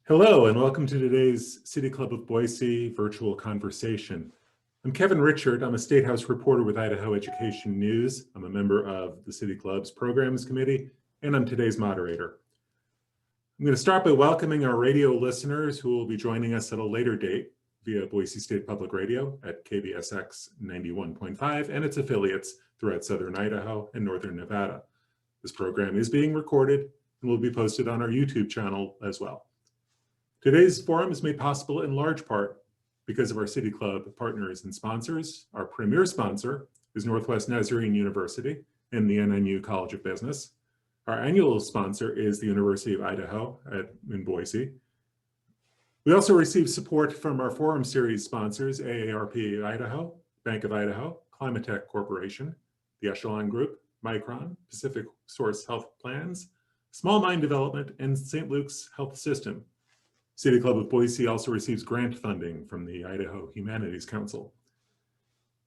Hello and welcome to today's City Club of Boise virtual conversation. I'm Kevin Richard. I'm a State House reporter with Idaho Education News. I'm a member of the City Club's Programs Committee, and I'm today's moderator. I'm going to start by welcoming our radio listeners who will be joining us at a later date via Boise State Public Radio at KBSX 91.5 and its affiliates throughout Southern Idaho and Northern Nevada. This program is being recorded and will be posted on our YouTube channel as well. Today's forum is made possible in large part because of our City Club partners and sponsors. Our premier sponsor is Northwest Nazarene University and the NNU College of Business. Our annual sponsor is the University of Idaho in Boise. We also receive support from our forum series sponsors, AARP Idaho, Bank of Idaho, Climatech Corporation, the Echelon Group, Micron, Pacific Source Health Plans, Small Mine Development, and St. Luke's Health System. City Club of Boise also receives grant funding from the Idaho Humanities Council.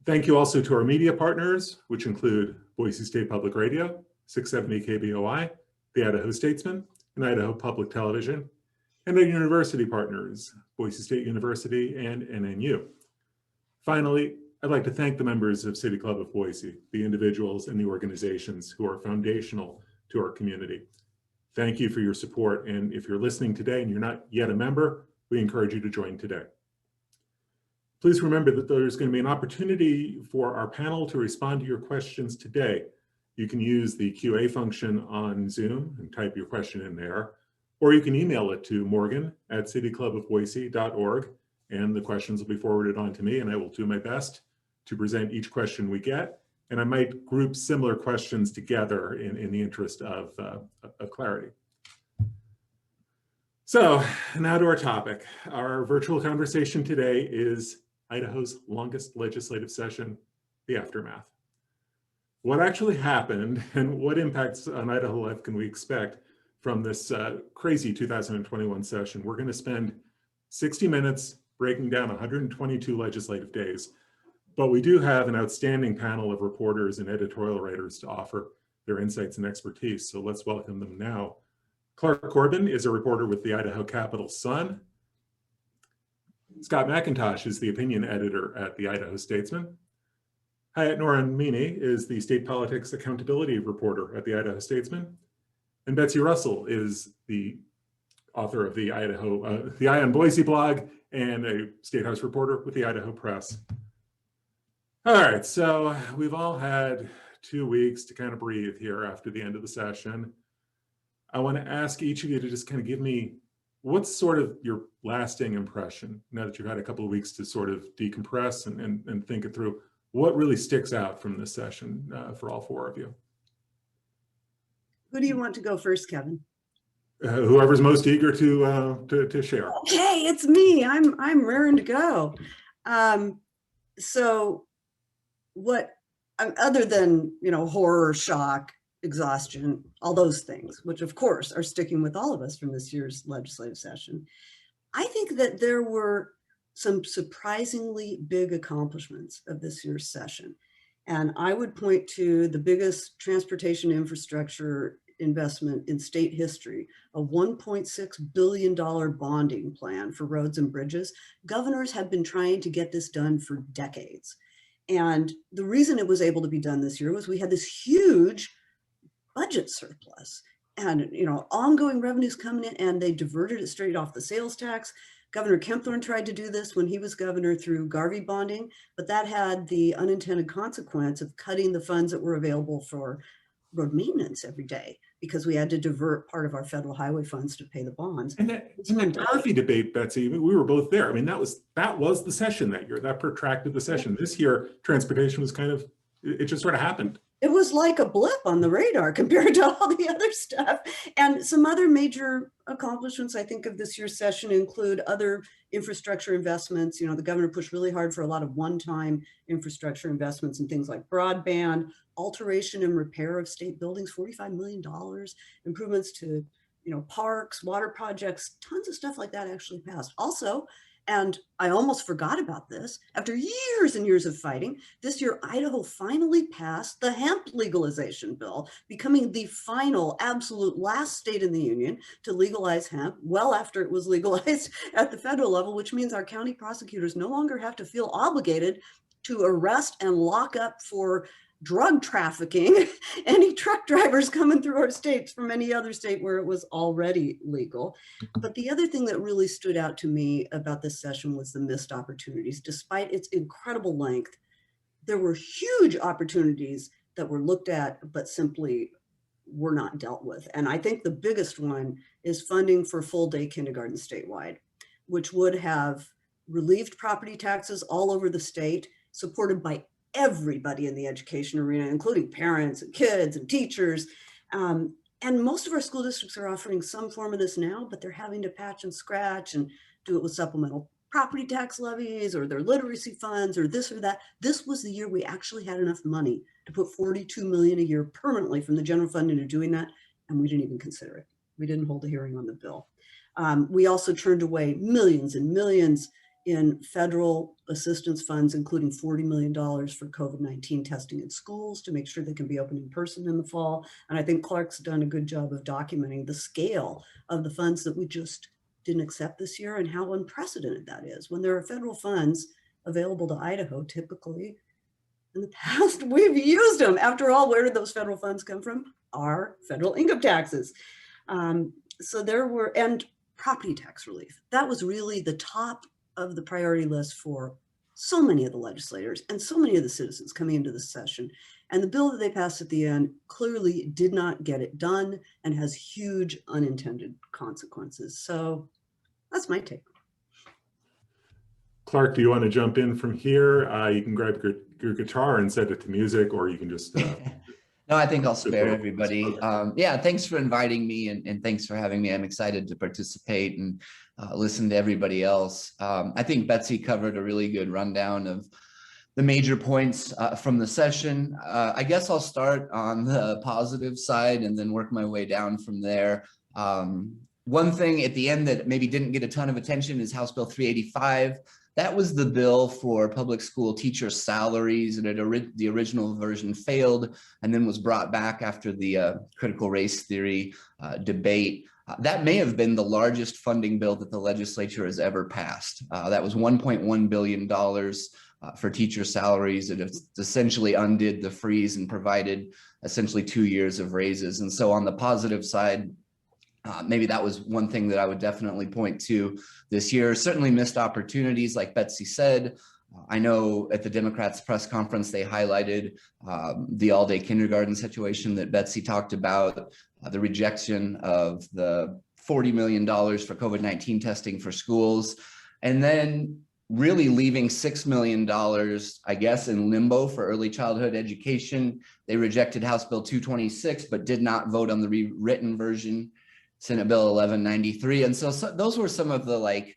Thank you also to our media partners, which include Boise State Public Radio, 670 KBOI, the Idaho Statesman, and Idaho Public Television, and our university partners, Boise State University and NNU. Finally, I'd like to thank the members of City Club of Boise, the individuals and the organizations who are foundational to our community. Thank you for your support, and if you're listening today and you're not yet a member, we encourage you to join today. Please remember that there's going to be an opportunity for our panel to respond to your questions today. You can use the QA function on Zoom and type your question in there, or you can email it to morgan@cityclubofboise.org, and the questions will be forwarded on to me, and I will do my best to present each question we get. And I might group similar questions together in the interest of clarity. So now to our topic. Our virtual conversation today is Idaho's longest legislative session, the aftermath. What actually happened and what impacts on Idaho life can we expect from this crazy 2021 session? We're going to spend 60 minutes breaking down 122 legislative days. But we do have an outstanding panel of reporters and editorial writers to offer their insights and expertise. So let's welcome them now. Clark Corbin is a reporter with the Idaho Capital Sun. Scott McIntosh is the opinion editor at the Idaho Statesman. Hayat Nouran-Meini is the state politics accountability reporter at the Idaho Statesman. And Betsy Russell is the author of the Eye on Boise blog and a State House reporter with the Idaho Press. All right, so we've all had 2 weeks to kind of breathe here after the end of the session. I want to ask each of you to just kind of give me what's sort of your lasting impression now that you've had a couple of weeks to sort of decompress and think it through. What really sticks out from this session for all four of you? Who do you want to go first, Kevin? Whoever's most eager to share. Okay, it's me. I'm raring to go. So what, other than, horror, shock, exhaustion, all those things, which of course are sticking with all of us from this year's legislative session, I think that there were some surprisingly big accomplishments of this year's session. And I would point to the biggest transportation infrastructure investment in state history, a $1.6 billion bonding plan for roads and bridges. Governors have been trying to get this done for decades. And the reason it was able to be done this year was we had this huge budget surplus and, ongoing revenues coming in, and they diverted it straight off the sales tax. Governor Kempthorne tried to do this when he was governor through Garvey bonding, but that had the unintended consequence of cutting the funds that were available for road maintenance every day because we had to divert part of our federal highway funds to pay the bonds. And that Garvey debate, Betsy, we were both there. I mean, that was the session that year. That protracted the session. This year, transportation was it just sort of happened. It was like a blip on the radar compared to all the other stuff. And some other major accomplishments, I think, of this year's session include other infrastructure investments. The governor pushed really hard for a lot of one-time infrastructure investments in things like broadband, alteration and repair of state buildings, $45 million, improvements to, parks, water projects, tons of stuff like that actually passed. Also, And I almost forgot about this. After years and years of fighting, this year, Idaho finally passed the hemp legalization bill, becoming the final, absolute last state in the union to legalize hemp, well after it was legalized at the federal level, which means our county prosecutors no longer have to feel obligated to arrest and lock up for drug trafficking any truck drivers coming through our states from any other state where it was already legal. But the other thing that really stood out to me about this session was the missed opportunities. Despite its incredible length, there were huge opportunities that were looked at but simply were not dealt with. And I think the biggest one is funding for full day kindergarten statewide, which would have relieved property taxes all over the state, supported by everybody in the education arena, including parents and kids and teachers. And most of our school districts are offering some form of this now, but they're having to patch and scratch and do it with supplemental property tax levies or their literacy funds or this or that. This was the year we actually had enough money to put $42 million a year permanently from the general fund into doing that. And we didn't even consider it. We didn't hold a hearing on the bill. We also turned away millions and millions in federal assistance funds, including $40 million for COVID-19 testing in schools to make sure they can be open in person in the fall. And I think Clark's done a good job of documenting the scale of the funds that we just didn't accept this year and how unprecedented that is. When there are federal funds available to Idaho, typically in the past, we've used them. After all, where did those federal funds come from? Our federal income taxes. So there were, and property tax relief. That was really the top of the priority list for so many of the legislators and so many of the citizens coming into this session. And the bill that they passed at the end clearly did not get it done and has huge unintended consequences. So that's my take. Clark, do you want to jump in from here? You can grab your guitar and set it to music, or you can just... No, I think I'll spare everybody. Yeah, thanks for inviting me and thanks for having me. I'm excited to participate and listen to everybody else. I think Betsy covered a really good rundown of the major points from the session. I guess I'll start on the positive side and then work my way down from there. One thing at the end that maybe didn't get a ton of attention is House Bill 385. That was the bill for public school teacher salaries, and the original version failed and then was brought back after the critical race theory debate. That may have been the largest funding bill that the legislature has ever passed. That was $1.1 billion for teacher salaries. It essentially undid the freeze and provided essentially 2 years of raises. And so on the positive side, maybe that was one thing that I would definitely point to this year. Certainly missed opportunities, like Betsy said. I know at the Democrats press conference, they highlighted the all-day kindergarten situation that Betsy talked about, the rejection of the $40 million for COVID-19 testing for schools, and then really leaving $6 million, I guess, in limbo for early childhood education. They rejected House Bill 226, but did not vote on the rewritten version, Senate Bill 1193. And so those were some of the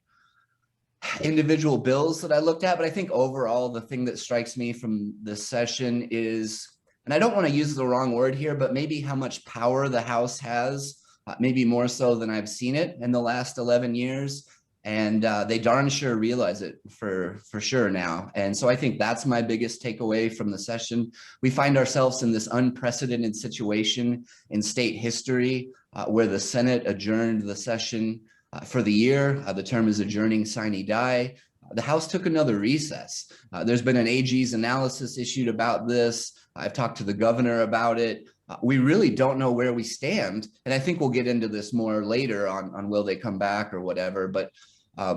individual bills that I looked at. But I think overall, the thing that strikes me from this session is, and I don't want to use the wrong word here, but maybe how much power the House has, maybe more so than I've seen it in the last 11 years. And they darn sure realize it for sure now. And so I think that's my biggest takeaway from the session. We find ourselves in this unprecedented situation in state history where the Senate adjourned the session for the year. The term is adjourning sine die. The House took another recess. There's been an AG's analysis issued about this. I've talked to the governor about it. We really don't know where we stand. And I think we'll get into this more later on will they come back or whatever. But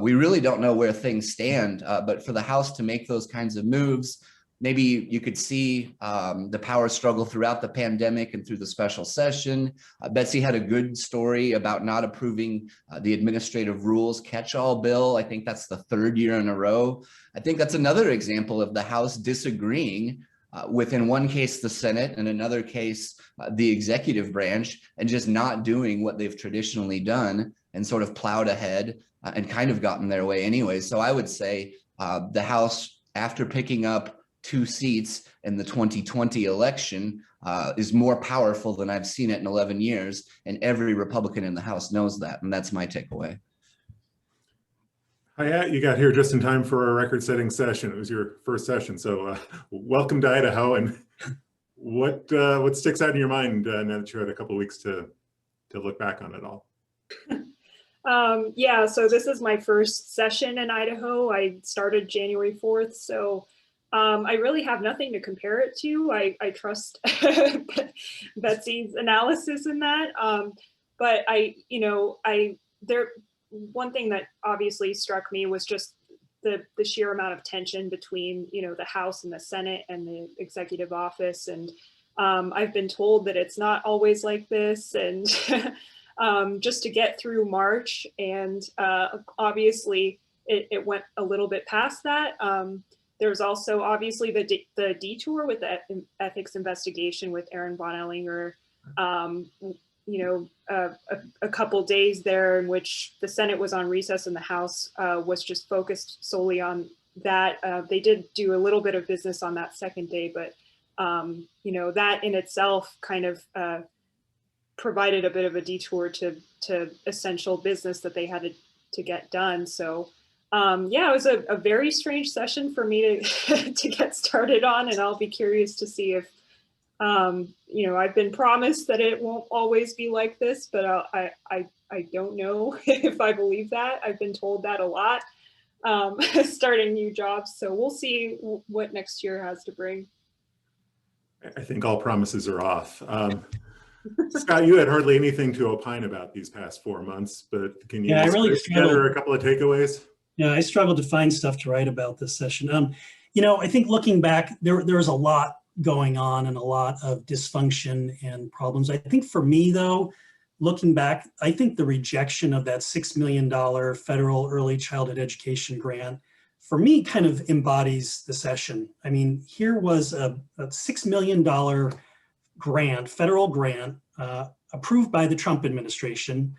we really don't know where things stand. But for the House to make those kinds of moves, maybe you could see the power struggle throughout the pandemic and through the special session. Betsy had a good story about not approving the administrative rules catch-all bill. I think that's the third year in a row. I think that's another example of the House disagreeing with, in one case, the Senate, and another case, the executive branch, and just not doing what they've traditionally done and sort of plowed ahead and kind of gotten their way anyway. So I would say the House, after picking up 2 seats in the 2020 election, is more powerful than I've seen it in 11 years. And every Republican in the House knows that. And that's my takeaway. Hi, you got here just in time for a record-setting session. It was your first session, so welcome to Idaho. And what sticks out in your mind now that you had a couple of weeks to look back on it all? Yeah, so this is my first session in Idaho. I started January 4th, so I really have nothing to compare it to. I trust Betsy's analysis in that. But one thing that obviously struck me was just the sheer amount of tension between, the House and the Senate and the executive office. And I've been told that it's not always like this. And just to get through March, and obviously it went a little bit past that. There's also obviously the detour with the ethics investigation with Aaron Von Ellinger. A couple days there in which the Senate was on recess and the House was just focused solely on that. They did do a little bit of business on that second day, but that in itself kind of provided a bit of a detour to essential business that they had to get done. So it was a very strange session for me to get started on, and I'll be curious to see if I've been promised that it won't always be like this, but I don't know if I believe that. I've been told that a lot starting new jobs, so we'll see what next year has to bring. I think all promises are off. Scott, you had hardly anything to opine about these past 4 months, but can you scrape together a couple of takeaways? Yeah, I struggled to find stuff to write about this session. I think looking back, there was a lot going on and a lot of dysfunction and problems. I think for me, though, looking back, I think the rejection of that $6 million federal early childhood education grant, for me, kind of embodies the session. I mean, here was a $6 million grant, federal grant, approved by the Trump administration,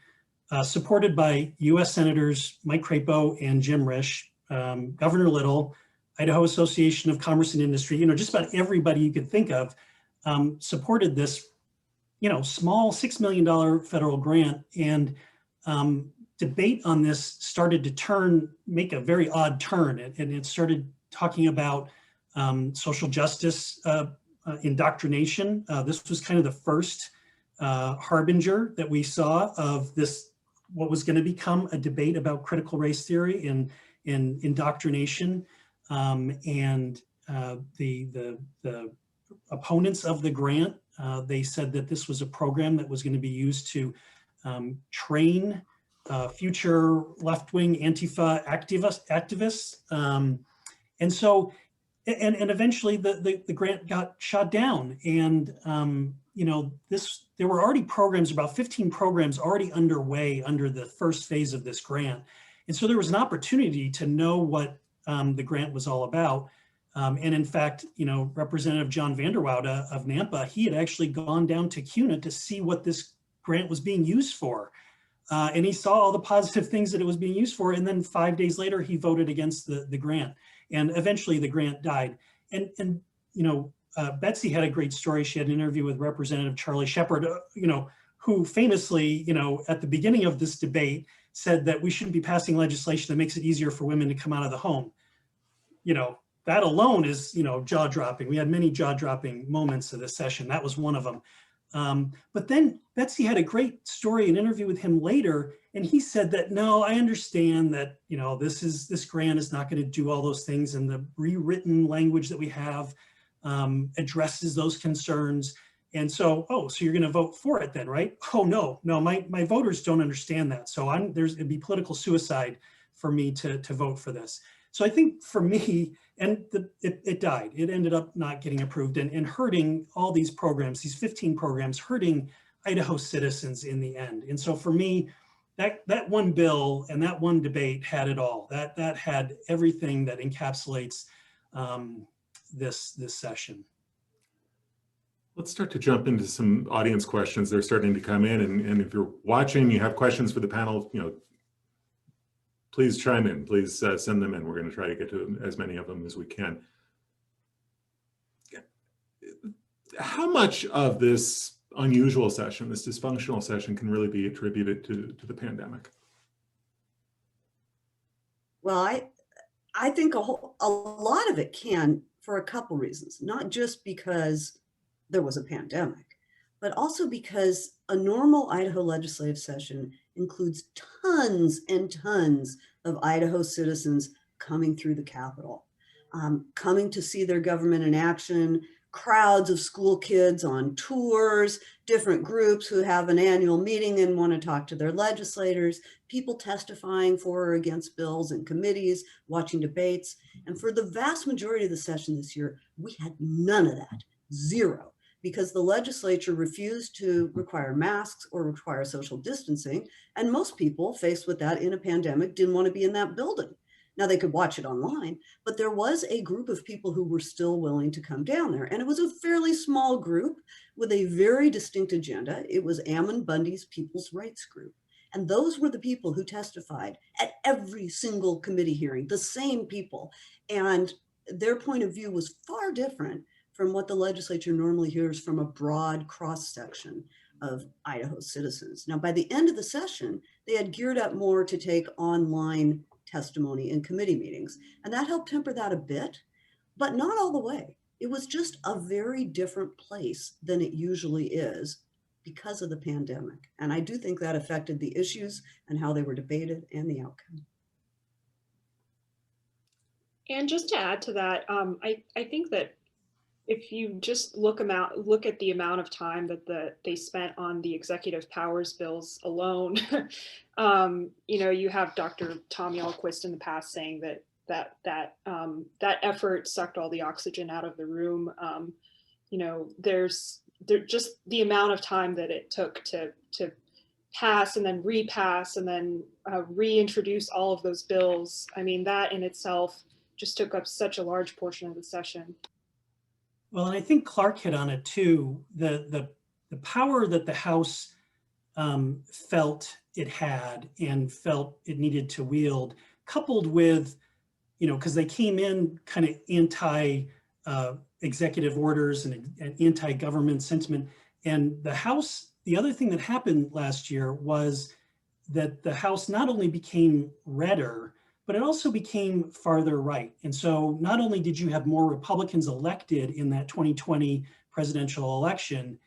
supported by U.S. Senators Mike Crapo and Jim Risch, Governor Little, Idaho Association of Commerce and Industry, just about everybody you could think of supported this, small $6 million federal grant. And debate on this started to make a very odd turn. And it started talking about social justice indoctrination. This was kind of the first harbinger that we saw of this, what was going to become a debate about critical race theory and indoctrination. The opponents of the grant, they said that this was a program that was going to be used to train future left-wing Antifa activists. And eventually the grant got shot down. And, there were already programs, about 15 programs already underway under the first phase of this grant. And so there was an opportunity to know what the grant was all about. And in fact, Representative John Vanderwoude of Nampa, he had actually gone down to CUNA to see what this grant was being used for. And he saw all the positive things that it was being used for. And then 5 days later, he voted against the grant. And eventually the grant died. And Betsy had a great story. She had an interview with Representative Charlie Shepard, who famously, at the beginning of this debate said that we shouldn't be passing legislation that makes it easier for women to come out of the home. That alone is, jaw-dropping. We had many jaw-dropping moments of this session. That was one of them. But then Betsy had a great story, an interview with him later, and he said that, no, I understand that, this grant is not going to do all those things, and the rewritten language that we have addresses those concerns. And so, so you're going to vote for it then, right? Oh, no, my voters don't understand that. So it'd be political suicide for me to vote for this. So I think for me, and it died. It ended up not getting approved and hurting all these programs, these 15 programs, hurting Idaho citizens in the end. And so for me, that one bill and that one debate had it all. That had everything that encapsulates this session. Let's start to jump into some audience questions. They're starting to come in, and if you're watching, you have questions for the panel, please chime in. Please send them in. We're going to try to get to as many of them as we can. How much of this unusual session, this dysfunctional session, can really be attributed to the pandemic? Well, I think a lot of it can for a couple reasons, not just because there was a pandemic, but also because a normal Idaho legislative session includes tons and tons of Idaho citizens coming through the Capitol, coming to see their government in action, crowds of school kids on tours, different groups who have an annual meeting and want to talk to their legislators, people testifying for or against bills in committees, watching debates. And for the vast majority of the session this year, we had none of that, zero, because the legislature refused to require masks or require social distancing. And most people faced with that in a pandemic didn't want to be in that building. Now they could watch it online, but there was a group of people who were still willing to come down there. And it was a fairly small group with a very distinct agenda. It was Ammon Bundy's People's Rights Group. And those were the people who testified at every single committee hearing, the same people. And their point of view was far different from what the legislature normally hears from a broad cross-section of Idaho citizens. Now, by the end of the session, they had geared up more to take online testimony in committee meetings, and that helped temper that a bit, but not all the way. It was just a very different place than it usually is because of the pandemic. And I do think that affected the issues and how they were debated and the outcome. And just to add to that, I think that if you just look at the amount of time that they spent on the executive powers bills alone, you have Dr. Tom Yalquist in the past saying that effort sucked all the oxygen out of the room. There's just the amount of time that it took to pass and then repass and then reintroduce all of those bills. I mean, that in itself just took up such a large portion of the session. Well, and I think Clark hit on it too. The power that the House felt it had and felt it needed to wield, coupled with, because they came in kind of anti-executive orders and anti-government sentiment. And the House, the other thing that happened last year was that the House not only became redder, but it also became farther right. And so not only did you have more Republicans elected in that 2020 presidential election,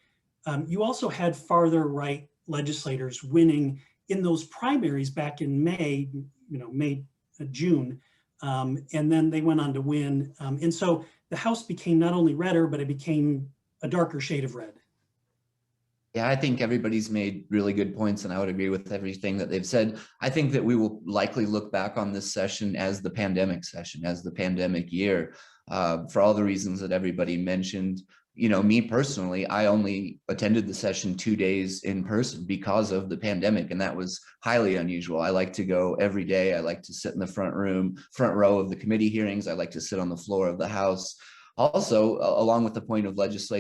you also had farther right legislators winning in those primaries back in May, June, and then they went on to win. And so the House became not only redder, but it became a darker shade of red. Yeah, I think everybody's made really good points, and I would agree with everything that they've said. I think that we will likely look back on this session as the pandemic session, as the pandemic year, for all the reasons that everybody mentioned. Me personally, I only attended the session 2 days in person because of the pandemic, and that was highly unusual. I like to go every day. I like to sit in the front row of the committee hearings. I like to sit on the floor of the House. Also, along with the point of most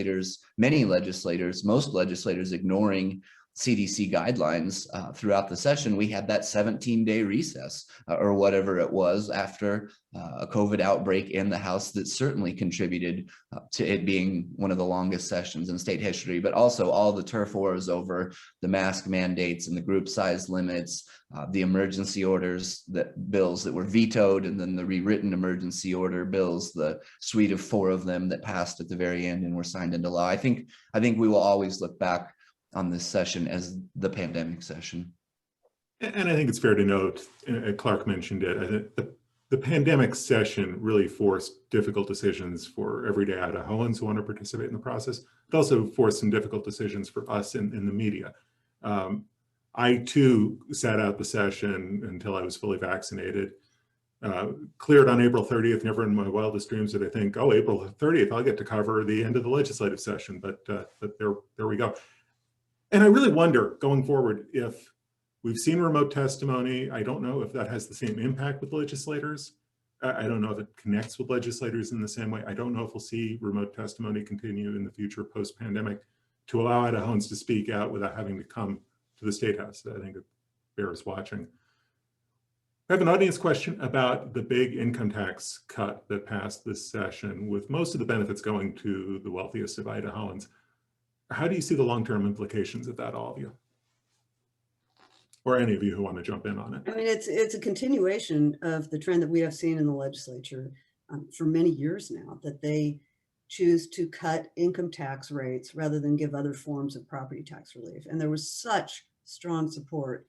legislators ignoring CDC guidelines throughout the session, we had that 17-day recess or whatever it was after a COVID outbreak in the House that certainly contributed to it being one of the longest sessions in state history, but also all the turf wars over the mask mandates and the group size limits, the emergency orders, bills that were vetoed, and then the rewritten emergency order bills, the suite of 4 of them that passed at the very end and were signed into law. I think we will always look back on this session as the pandemic session. And I think it's fair to note, Clark mentioned it, I think the pandemic session really forced difficult decisions for everyday Idahoans who want to participate in the process. It also forced some difficult decisions for us in the media. I too sat out the session until I was fully vaccinated. Cleared on April 30th, never in my wildest dreams did I think, oh, April 30th, I'll get to cover the end of the legislative session, but there we go. And I really wonder going forward if we've seen remote testimony. I don't know if that has the same impact with legislators. I don't know if it connects with legislators in the same way. I don't know if we'll see remote testimony continue in the future post-pandemic to allow Idahoans to speak out without having to come to the State House. I think it bears watching. I have an audience question about the big income tax cut that passed this session, with most of the benefits going to the wealthiest of Idahoans. How do you see the long-term implications of that, all of you? or any of you who want to jump in on it. I mean, it's a continuation of the trend that we have seen in the legislature for many years now, that they choose to cut income tax rates rather than give other forms of property tax relief. And there was such strong support,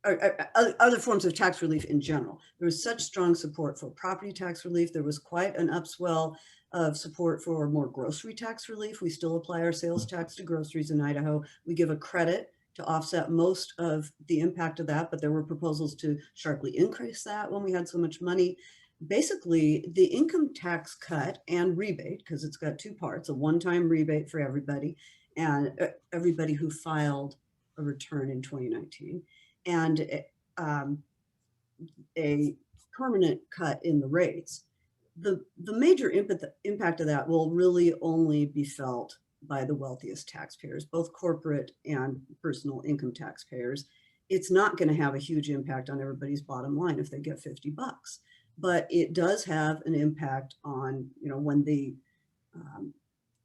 or other forms of tax relief in general. There was such strong support for property tax relief. There was quite an upswell of support for more grocery tax relief. We still apply our sales tax to groceries in Idaho. We give a credit to offset most of the impact of that, but there were proposals to sharply increase that when we had so much money. Basically, the income tax cut and rebate, because it's got two parts, a one-time rebate for everybody and everybody who filed a return in 2019, and a permanent cut in the rates. The major impact of that will really only be felt by the wealthiest taxpayers, both corporate and personal income taxpayers. It's not going to have a huge impact on everybody's bottom line if they get $50, but it does have an impact on, when the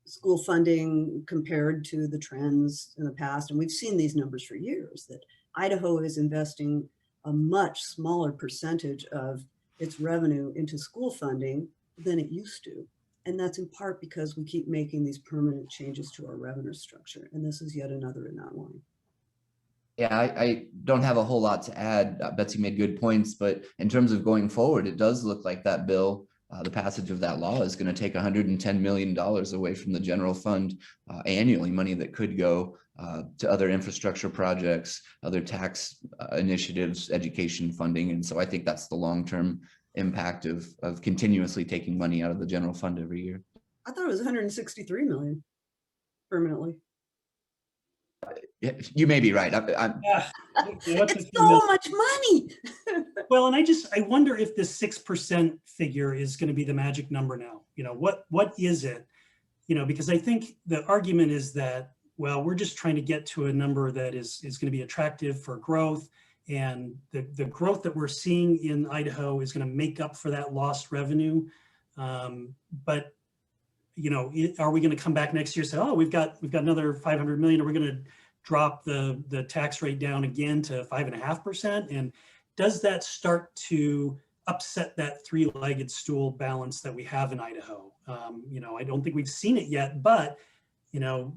school funding compared to the trends in the past, and we've seen these numbers for years, that Idaho is investing a much smaller percentage of its revenue into school funding than it used to. And that's in part because we keep making these permanent changes to our revenue structure. And this is yet another in that line. Yeah, I don't have a whole lot to add. Betsy made good points, but in terms of going forward, it does look like that bill, the passage of that law is going to take $110 million away from the general fund annually, money that could go to other infrastructure projects, other tax initiatives, education funding. And so I think that's the long-term impact of continuously taking money out of the general fund every year. I thought it was 163 million permanently. You may be right. Yeah. It's so much money. Well, and I wonder if this 6% figure is going to be the magic number now. What is it? Because I think the argument is that, well, we're just trying to get to a number that is going to be attractive for growth. And the growth that we're seeing in Idaho is going to make up for that lost revenue. But are we going to come back next year and say, oh, we've got another 500 million? Are we going to drop the tax rate down again to 5.5%? And does that start to upset that three-legged stool balance that we have in Idaho? I don't think we've seen it yet, but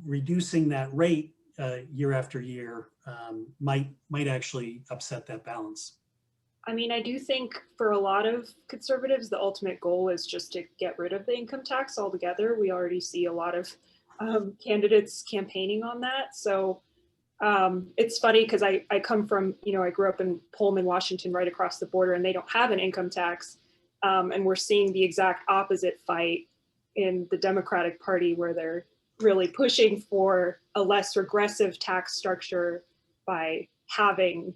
reducing that rate year after year might actually upset that balance. I mean, I do think for a lot of conservatives, the ultimate goal is just to get rid of the income tax altogether. We already see a lot of candidates campaigning on that. So it's funny because I come from, I grew up in Pullman, Washington, right across the border, and they don't have an income tax. And we're seeing the exact opposite fight in the Democratic Party, where they're really pushing for a less regressive tax structure by having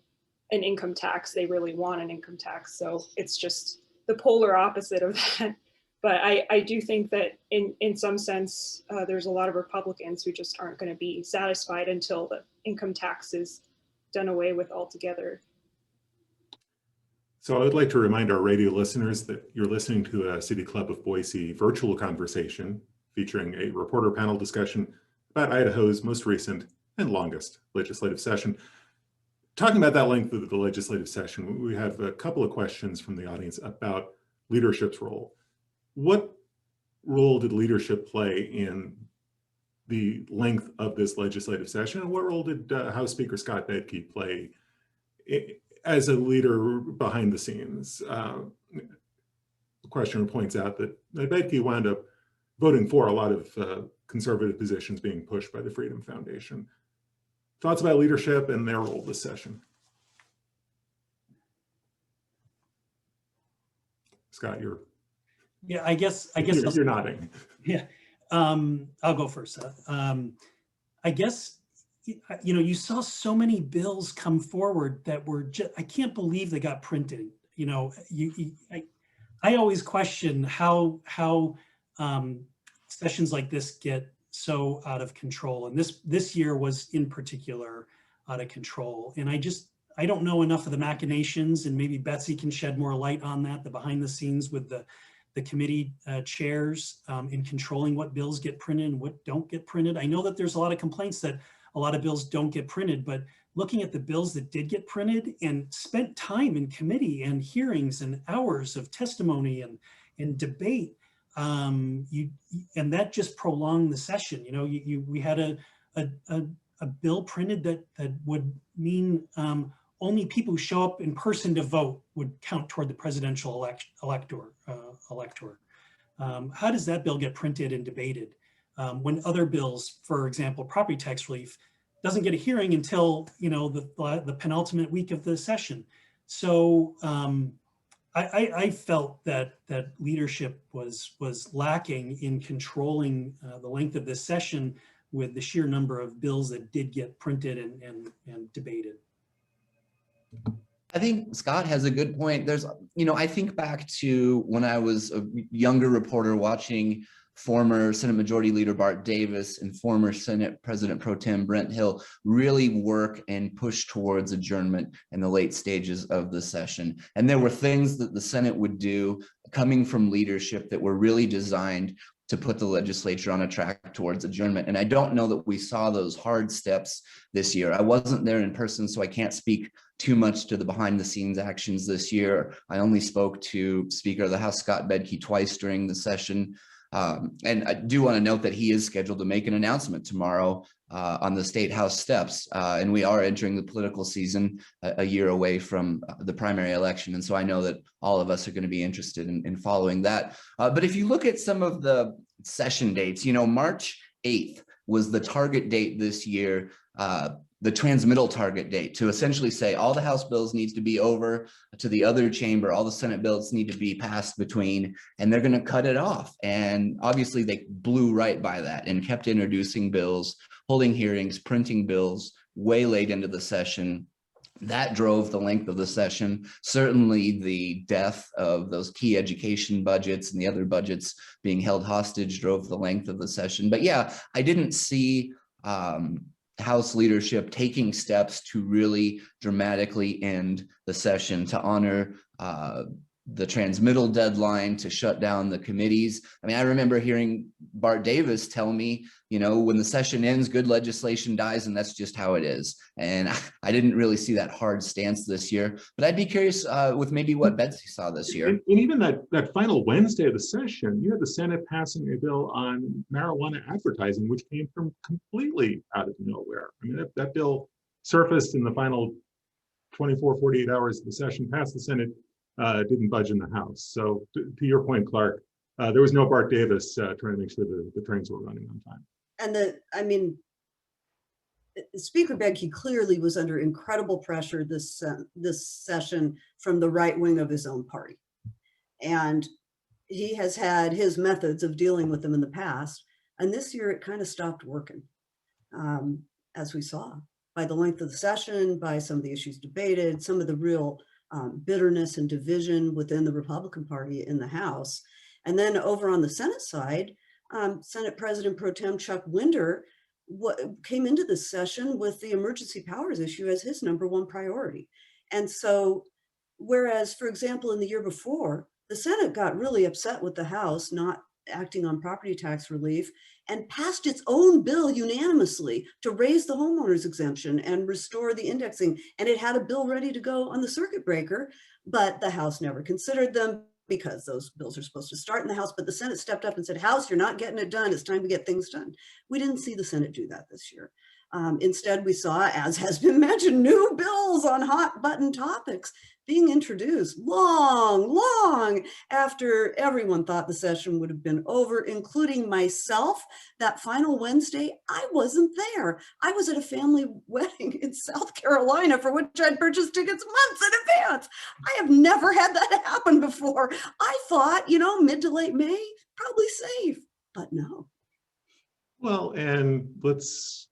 an income tax. They really want an income tax. So it's just the polar opposite of that. But I do think that in some sense, there's a lot of Republicans who just aren't going to be satisfied until the income tax is done away with altogether. So I would like to remind our radio listeners that you're listening to a City Club of Boise virtual conversation featuring a reporter panel discussion about Idaho's most recent and longest legislative session. Talking about that length of the legislative session, we have a couple of questions from the audience about leadership's role. What role did leadership play in the length of this legislative session? And what role did House Speaker Scott Bedke play as a leader behind the scenes? The questioner points out that Bedke wound up voting for a lot of conservative positions being pushed by the Freedom Foundation. Thoughts about leadership and their role this session? Scott, Yeah, I guess you're nodding. Yeah, I'll go first. I guess, you saw so many bills come forward that were just, I can't believe they got printed. I always question how sessions like this get so out of control. And this year was in particular out of control. And I don't know enough of the machinations, and maybe Betsy can shed more light on that, the behind the scenes with the committee chairs in controlling what bills get printed and what don't get printed. I know that there's a lot of complaints that a lot of bills don't get printed, but looking at the bills that did get printed and spent time in committee and hearings and hours of testimony and debate, and that just prolonged the session. You know, we had a bill printed that would mean only people who show up in person to vote would count toward the presidential elector. How does that bill get printed and debated when other bills, for example, property tax relief, doesn't get a hearing until, you know, the penultimate week of the session? So I felt that leadership was lacking in controlling the length of this session with the sheer number of bills that did get printed and debated. I think Scott has a good point. There's, you know, I think back to when I was a younger reporter watching former Senate Majority Leader Bart Davis and former Senate President Pro Tem Brent Hill really work and push towards adjournment in the late stages of the session. And there were things that the Senate would do coming from leadership that were really designed to put the legislature on a track towards adjournment. And I don't know that we saw those hard steps this year. I wasn't there in person, so I can't speak too much to the behind the scenes actions this year. I only spoke to Speaker of the House, Scott Bedke, twice during the session. And I do want to note that he is scheduled to make an announcement tomorrow on the State House steps. And we are entering the political season a year away from the primary election. And so I know that all of us are going to be interested in following that. But if you look at some of the session dates, you know, March 8th was the target date this year, the transmittal target date, to essentially say all the House bills needs to be over to the other chamber, all the Senate bills need to be passed between, and they're going to cut it off. And obviously they blew right by that and kept introducing bills, holding hearings, printing bills way late into the session. That drove the length of the session. Certainly the death of those key education budgets and the other budgets being held hostage drove the length of the session. But yeah, I didn't see House leadership taking steps to really dramatically end the session, to honor the transmittal deadline, to shut down the committees. I mean, I remember hearing Bart Davis tell me, you know, when the session ends, good legislation dies, and that's just how it is. And I didn't really see that hard stance this year, but I'd be curious with maybe what Betsy saw this year. And even that final Wednesday of the session, you had the Senate passing a bill on marijuana advertising, which came from completely out of nowhere. I mean, that bill surfaced in the final 24, 48 hours of the session, passed the Senate, didn't budge in the House. So to your point, Clark, there was no Bart Davis trying to make sure the trains were running on time. And I mean, Speaker Bedke clearly was under incredible pressure this session from the right wing of his own party. And he has had his methods of dealing with them in the past. And this year it kind of stopped working, as we saw by the length of the session, by some of the issues debated, some of the real bitterness and division within the Republican Party in the House. And then over on the Senate side, Senate President Pro Tem Chuck Winder came into this session with the emergency powers issue as his #1 priority. And so, whereas, for example, in the year before, the Senate got really upset with the House not acting on property tax relief and passed its own bill unanimously to raise the homeowners exemption and restore the indexing. And it had a bill ready to go on the circuit breaker, but the House never considered them because those bills are supposed to start in the House. But the Senate stepped up and said, House, you're not getting it done. It's time to get things done. We didn't see the Senate do that this year. Instead, we saw, as has been mentioned, new bills on hot button topics being introduced long after everyone thought the session would have been over, including myself. That final Wednesday, I wasn't there. I was at a family wedding in South Carolina for which I'd purchased tickets months in advance. I have never had that happen before. I thought, you know, mid to late May, probably safe, but no. Well, and let's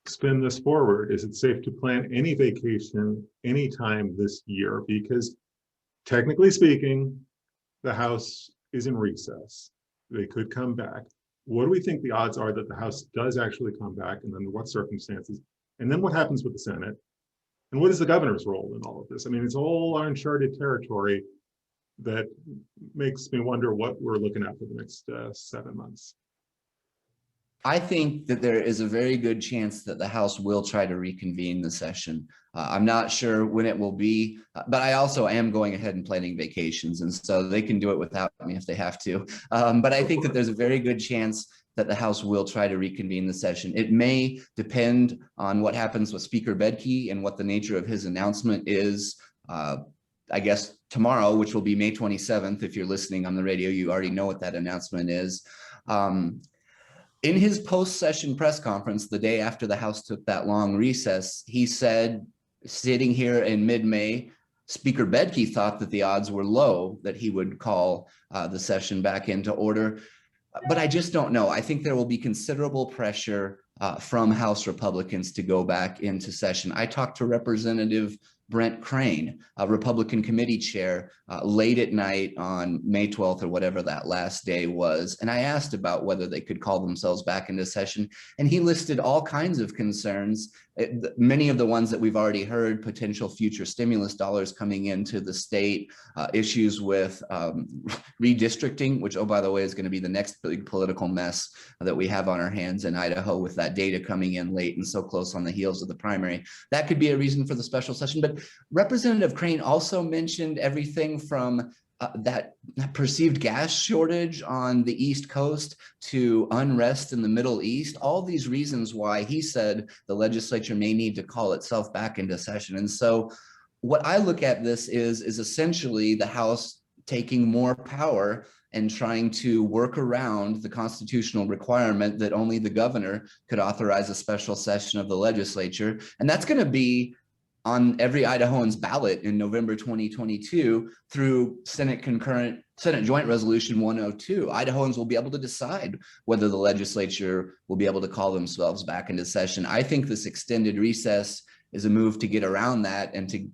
spin this forward. Is it safe to plan any vacation anytime this year? Because technically speaking, the House is in recess. They could come back. What do we think the odds are that the House does actually come back, and under what circumstances? And then what happens with the Senate? And what is the governor's role in all of this? I mean, it's all uncharted territory that makes me wonder what we're looking at for the next 7 months. I think that there is a very good chance that the House will try to reconvene the session. I'm not sure when it will be, but I also am going ahead and planning vacations, and so they can do it without me if they have to. But I think that there's a very good chance that the House will try to reconvene the session. It may depend on what happens with Speaker Bedke and what the nature of his announcement is. I guess tomorrow, which will be May 27th. If you're listening on the radio, you already know what that announcement is. In his post-session press conference, the day after the House took that long recess, he said, sitting here in mid-May, Speaker Bedke thought that the odds were low that he would call the session back into order. But I just don't know. I think there will be considerable pressure from House Republicans to go back into session. I talked to Representative Brent Crane, a Republican committee chair, late at night on May 12th or whatever that last day was. And I asked about whether they could call themselves back into session. And he listed all kinds of concerns, many of the ones that we've already heard, potential future stimulus dollars coming into the state, issues with redistricting, which, oh, by the way, is going to be the next big political mess that we have on our hands in Idaho with that data coming in late and so close on the heels of the primary. That could be a reason for the special session. But Representative Crane also mentioned everything from that perceived gas shortage on the East Coast to unrest in the Middle East, all these reasons why he said the legislature may need to call itself back into session. And so what I look at this is essentially the House taking more power and trying to work around the constitutional requirement that only the governor could authorize a special session of the legislature. And that's going to be on every Idahoan's ballot in November 2022 through Senate Joint Resolution 102. Idahoans will be able to decide whether the legislature will be able to call themselves back into session. I think this extended recess is a move to get around that and to,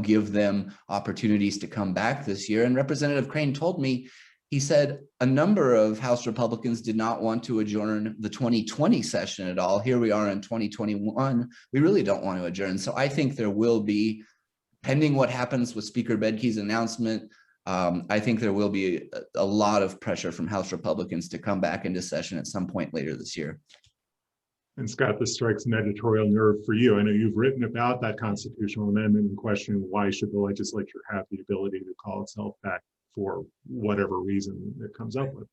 give them opportunities to come back this year. And Representative Crane told me, he said a number of House Republicans did not want to adjourn the 2020 session at all. Here we are in 2021. We really don't want to adjourn. So I think there will be, pending what happens with Speaker Bedke's announcement, I think there will be a lot of pressure from House Republicans to come back into session at some point later this year. And Scott, this strikes an editorial nerve for you. I know you've written about that constitutional amendment and questioning why should the legislature have the ability to call itself back for whatever reason it comes up with.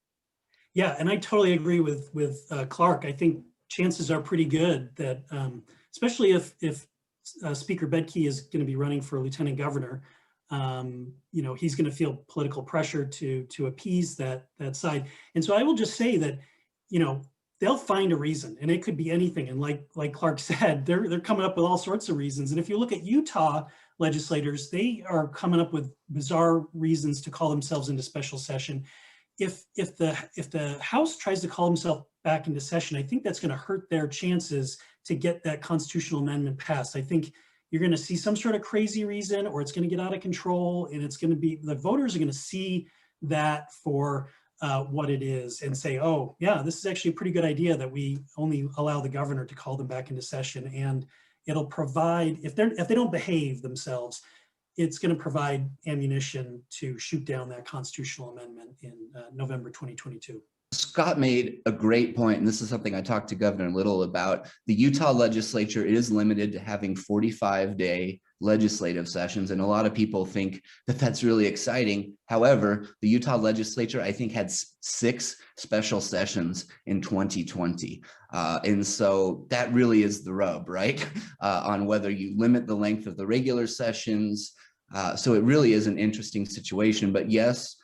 Yeah, and I totally agree with Clark. I think chances are pretty good that, especially if Speaker Bedke is going to be running for lieutenant governor, he's going to feel political pressure to appease that side. And so I will just say that, they'll find a reason, and it could be anything. And like Clark said, they're coming up with all sorts of reasons. And if you look at Utah legislators, they are coming up with bizarre reasons to call themselves into special session. If the House tries to call himself back into session, I think that's going to hurt their chances to get that constitutional amendment passed. I think you're going to see some sort of crazy reason, or it's going to get out of control, and it's going to be, the voters are going to see that for what it is and say, oh yeah, this is actually a pretty good idea that we only allow the governor to call them back into session. And it'll provide, if they don't behave themselves, it's going to provide ammunition to shoot down that constitutional amendment in November 2022. Scott made a great point, and this is something I talked to Governor Little about. The Utah legislature is limited to having 45-day legislative sessions, and a lot of people think that that's really exciting. However, the Utah legislature, I think, had 6 special sessions in 2020. And so that really is the rub, right? On whether you limit the length of the regular sessions. So it really is an interesting situation. But yes,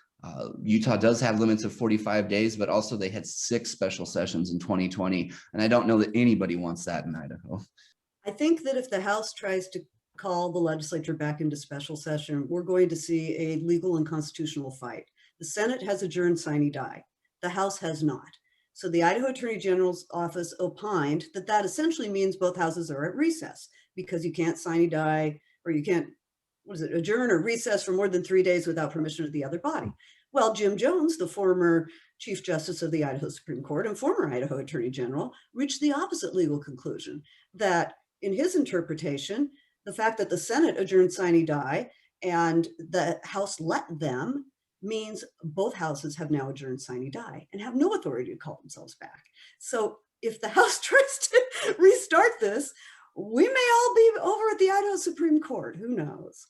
Utah does have limits of 45 days, but also they had 6 special sessions in 2020. And I don't know that anybody wants that in Idaho. I think that if the House tries to call the legislature back into special session, we're going to see a legal and constitutional fight. The Senate has adjourned sine die. The House has not. So the Idaho Attorney General's office opined that essentially means both houses are at recess, because you can't sine die, or you can't, adjourn or recess for more than 3 days without permission of the other body. Well, Jim Jones, the former Chief Justice of the Idaho Supreme Court and former Idaho Attorney General, reached the opposite legal conclusion, that in his interpretation, the fact that the Senate adjourned sine die and the House let them means both houses have now adjourned sine die and have no authority to call themselves back. So if the House tries to restart this, we may all be over at the Idaho Supreme Court. Who knows?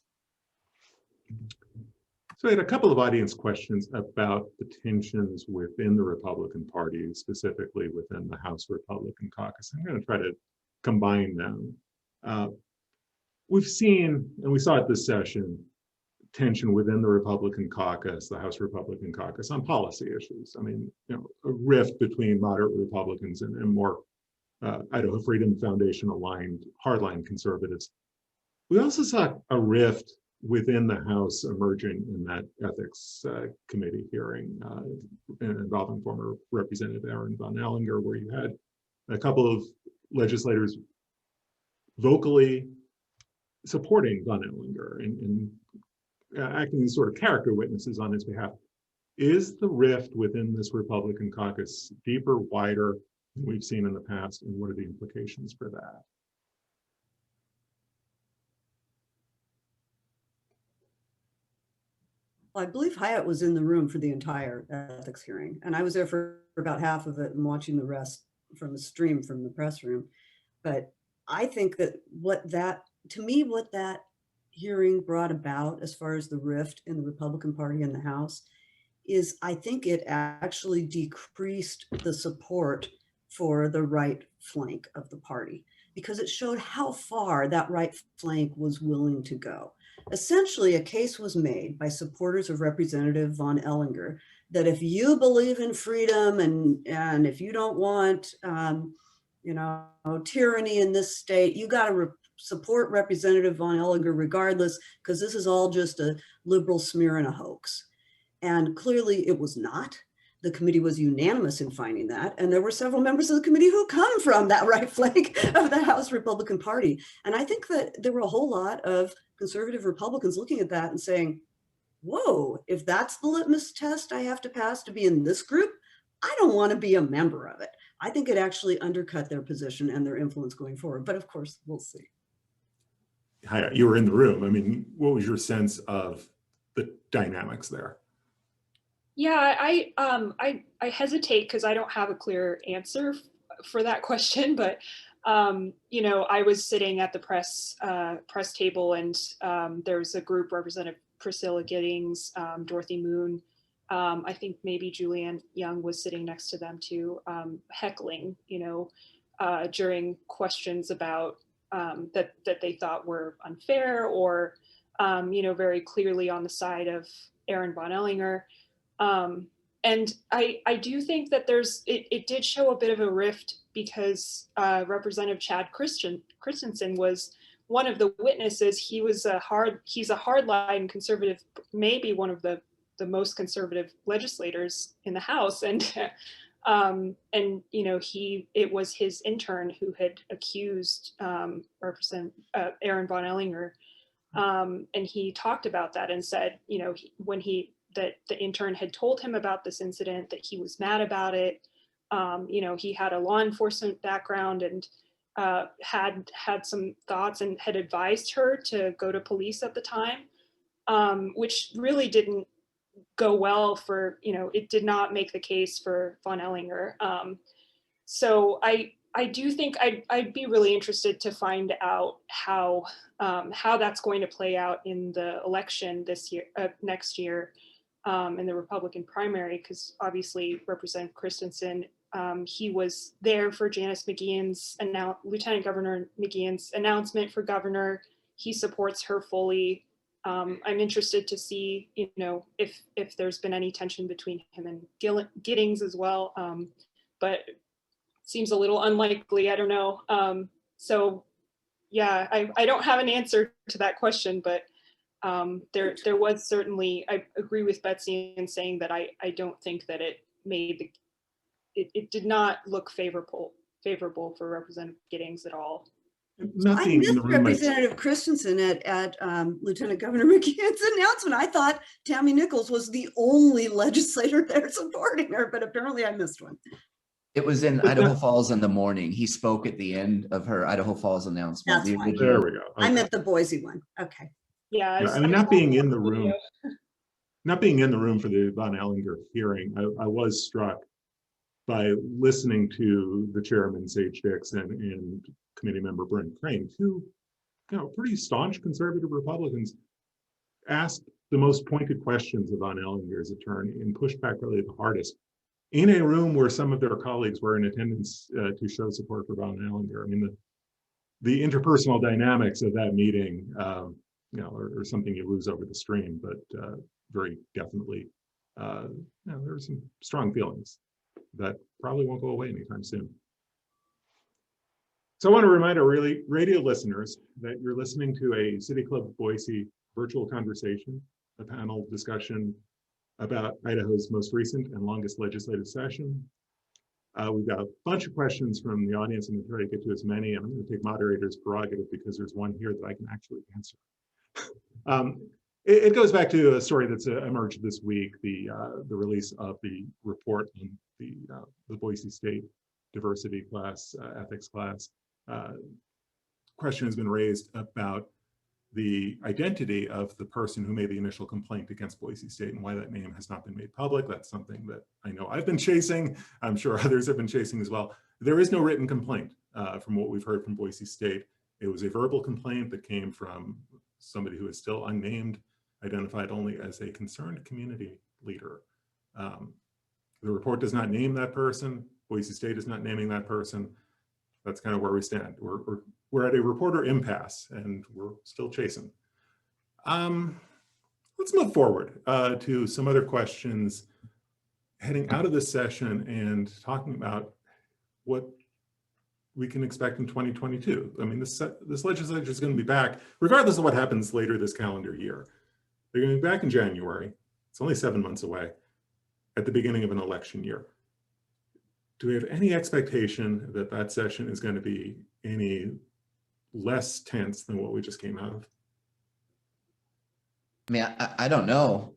So I had a couple of audience questions about the tensions within the Republican Party, specifically within the House Republican caucus. I'm going to try to combine them. We've seen, and we saw at this session, tension within the Republican caucus, the House Republican caucus, on policy issues. I mean, a rift between moderate Republicans and more Idaho Freedom Foundation aligned hardline conservatives. We also saw a rift within the House emerging in that ethics committee hearing involving former Representative Aaron Von Ellinger, where you had a couple of legislators vocally supporting Von Ellinger and acting as sort of character witnesses on his behalf. Is the rift within this Republican caucus deeper, wider than we've seen in the past, and what are the implications for that? Well, I believe Hyatt was in the room for the entire ethics hearing, and I was there for about half of it and watching the rest from the stream from the press room. But I think that what that hearing brought about, as far as the rift in the Republican Party in the House, is I think it actually decreased the support for the right flank of the party, because it showed how far that right flank was willing to go. Essentially, a case was made by supporters of Representative Von Ellinger that if you believe in freedom and if you don't want tyranny in this state, you got to support Representative Von Ellinger regardless, because this is all just a liberal smear and a hoax. And clearly it was not. The committee was unanimous in finding that. And there were several members of the committee who come from that right flank of the House Republican Party. And I think that there were a whole lot of conservative Republicans looking at that and saying, whoa, if that's the litmus test I have to pass to be in this group, I don't want to be a member of it. I think it actually undercut their position and their influence going forward. But of course, we'll see. Hi, you were in the room. I mean, what was your sense of the dynamics there? Yeah, I hesitate because I don't have a clear answer for that question, but I was sitting at the press table, and there was a group represented Priscilla Giddings, Dorothy Moon. I think maybe Julianne Young was sitting next to them too, heckling, during questions about that they thought were unfair or, very clearly on the side of Aaron Von Ellinger. And I do think that it did show a bit of a rift because Representative Chad Christensen was one of the witnesses. He's a hardline conservative, maybe one of the most conservative legislators in the House. And it was his intern who had accused Representative Aaron Von Ellinger. And he talked about that and said, that the intern had told him about this incident, that he was mad about it. He had a law enforcement background and had some thoughts and had advised her to go to police at the time, which really didn't go well for, it did not make the case for Von Ellinger. So I do think I'd be really interested to find out how that's going to play out in the election next year. In the Republican primary, because obviously Representative Christensen, he was there for Janice McGeachin's Lieutenant Governor McGeachin's announcement for governor. He supports her fully. I'm interested to see, if there's been any tension between him and Giddings as well, but it seems a little unlikely. I don't know. So yeah, I don't have an answer to that question, but there was certainly, I agree with Betsy in saying that I don't think that it made it did not look favorable for Representative Giddings at all. I missed Representative Christensen at Lieutenant Governor McGeachin's announcement. I thought Tammy Nichols was the only legislator there supporting her, but apparently I missed one. It was in Idaho Falls in the morning. He spoke at the end of her Idaho Falls announcement. That's fine. There we go. Okay. I meant the Boise one. Okay. Yeah, I mean, not being in the room for the Von Ellinger hearing, I was struck by listening to the chairman, Sage Dixon, and committee member Brent Crane, two pretty staunch conservative Republicans, asked the most pointed questions of Von Ellinger's attorney and pushed back really the hardest in a room where some of their colleagues were in attendance to show support for Von Ellinger. I mean, the interpersonal dynamics of that meeting, are something you lose over the stream, but very definitely, there are some strong feelings that probably won't go away anytime soon. So I want to remind our radio listeners that you're listening to a City Club of Boise virtual conversation, a panel discussion about Idaho's most recent and longest legislative session. We've got a bunch of questions from the audience. I'm going to try to get to as many, and I'm going to take moderator's prerogative because there's one here that I can actually answer. It goes back to a story that's emerged this week, the release of the report on the Boise State diversity class, ethics class. Question has been raised about the identity of the person who made the initial complaint against Boise State and why that name has not been made public. That's something that I know I've been chasing. I'm sure others have been chasing as well. There is no written complaint from what we've heard from Boise State. It was a verbal complaint that came from somebody who is still unnamed, identified only as a concerned community leader. The report does not name that person. Boise State is not naming that person. That's kind of where we stand. We're at a reporter impasse, and we're still chasing. Let's move forward to some other questions heading out of this session and talking about what we can expect in 2022. I mean, this legislature is going to be back, regardless of what happens later this calendar year. They're going to be back in January. It's only 7 months away, at the beginning of an election year. Do we have any expectation that that session is going to be any less tense than what we just came out of? I mean, I don't know.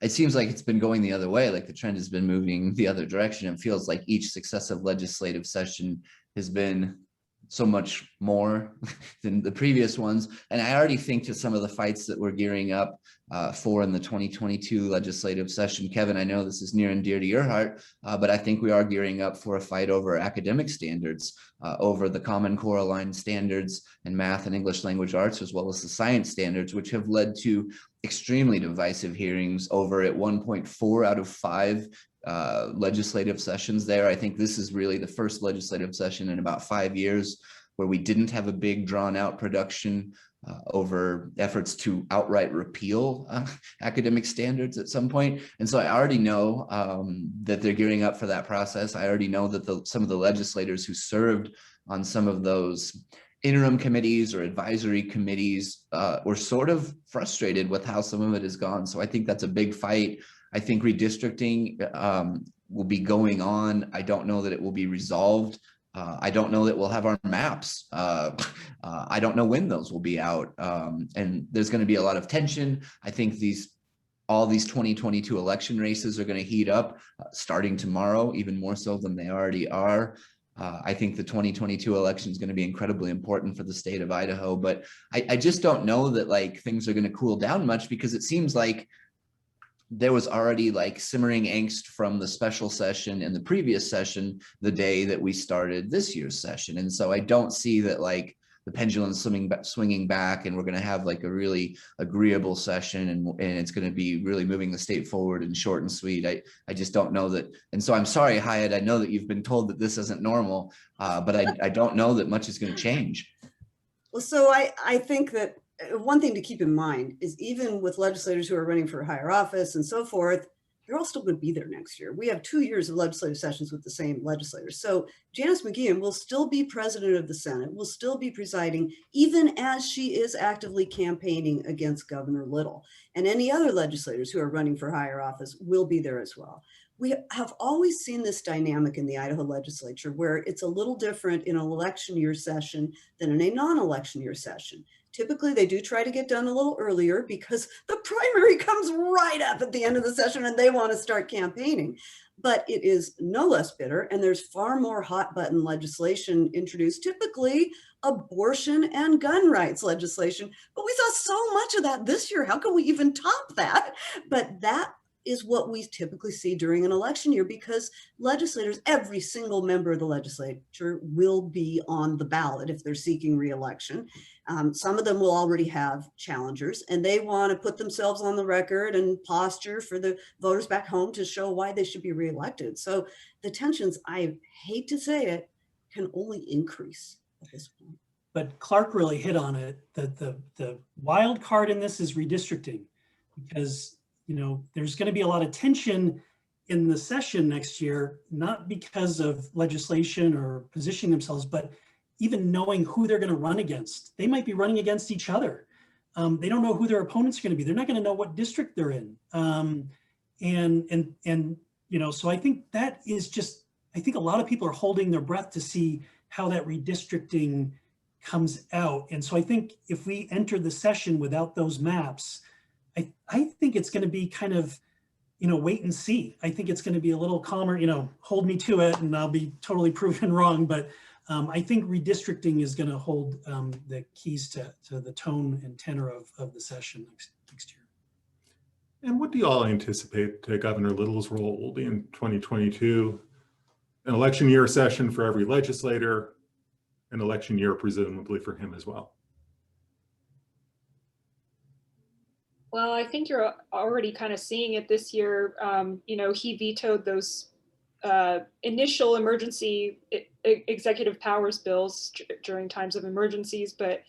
It seems like it's been going the other way. Like the trend has been moving the other direction. It feels like each successive legislative session has been so much more than the previous ones. And I already think to some of the fights that we're gearing up for in the 2022 legislative session. Kevin, I know this is near and dear to your heart, but I think we are gearing up for a fight over academic standards, over the Common Core aligned standards in math and English language arts, as well as the science standards, which have led to extremely divisive hearings over at 1.4 out of 5 legislative sessions there. I think this is really the first legislative session in about 5 years where we didn't have a big drawn out production over efforts to outright repeal academic standards at some point. And so I already know that they're gearing up for that process. I already know that some of the legislators who served on some of those interim committees or advisory committees were sort of frustrated with how some of it has gone. So I think that's a big fight. I think redistricting will be going on. I don't know that it will be resolved. I don't know that we'll have our maps. I don't know when those will be out. And there's going to be a lot of tension. I think all these 2022 election races are going to heat up starting tomorrow, even more so than they already are. I think the 2022 election is going to be incredibly important for the state of Idaho, but I just don't know that like things are going to cool down much, because it seems like there was already like simmering angst from the special session and the previous session the day that we started this year's session. And so I don't see that like the pendulum swinging back and we're going to have like a really agreeable session and it's going to be really moving the state forward and short and sweet. I just don't know that. And so I'm sorry, Hyatt, I know that you've been told that this isn't normal, but I don't know that much is going to change. Well, so I think that one thing to keep in mind is even with legislators who are running for higher office and so forth, they're all still going to be there next year. We have 2 years of legislative sessions with the same legislators. So Janice McGeachin will still be president of the Senate, will still be presiding, even as she is actively campaigning against Governor Little. And any other legislators who are running for higher office will be there as well. We have always seen this dynamic in the Idaho legislature where it's a little different in an election year session than in a non-election year session. Typically, they do try to get done a little earlier because the primary comes right up at the end of the session and they want to start campaigning. But it is no less bitter, and there's far more hot button legislation introduced, typically abortion and gun rights legislation. But we saw so much of that this year. How can we even top that? But that is what we typically see during an election year, because legislators, every single member of the legislature will be on the ballot if they're seeking re-election. Some of them will already have challengers, and they want to put themselves on the record and posture for the voters back home to show why they should be re-elected. So the tensions, I hate to say it, can only increase at this point. But Clark really hit on it, that the wild card in this is redistricting, because there's going to be a lot of tension in the session next year, not because of legislation or positioning themselves, but even knowing who they're going to run against. They might be running against each other. They don't know who their opponents are going to be. They're not going to know what district they're in. So I think that is just, I think a lot of people are holding their breath to see how that redistricting comes out. And so I think if we enter the session without those maps, I think it's going to be kind of, wait and see. I think it's going to be a little calmer, hold me to it and I'll be totally proven wrong. But I think redistricting is going to hold the keys to the tone and tenor of the session next year. And what do you all anticipate Governor Little's role will be in 2022? An election year session for every legislator, an election year presumably for him as well. Well, I think you're already kind of seeing it this year. He vetoed those initial emergency executive powers bills during times of emergencies, but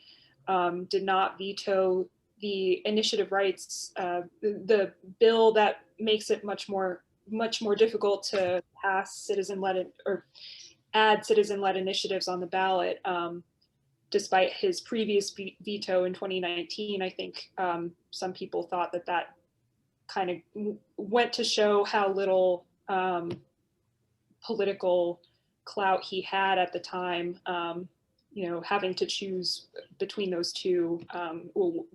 did not veto the initiative rights, the bill that makes it much more difficult to pass citizen-led or add citizen-led initiatives on the ballot. Despite his previous veto in 2019, I think some people thought that kind of went to show how little political clout he had at the time, having to choose between those two,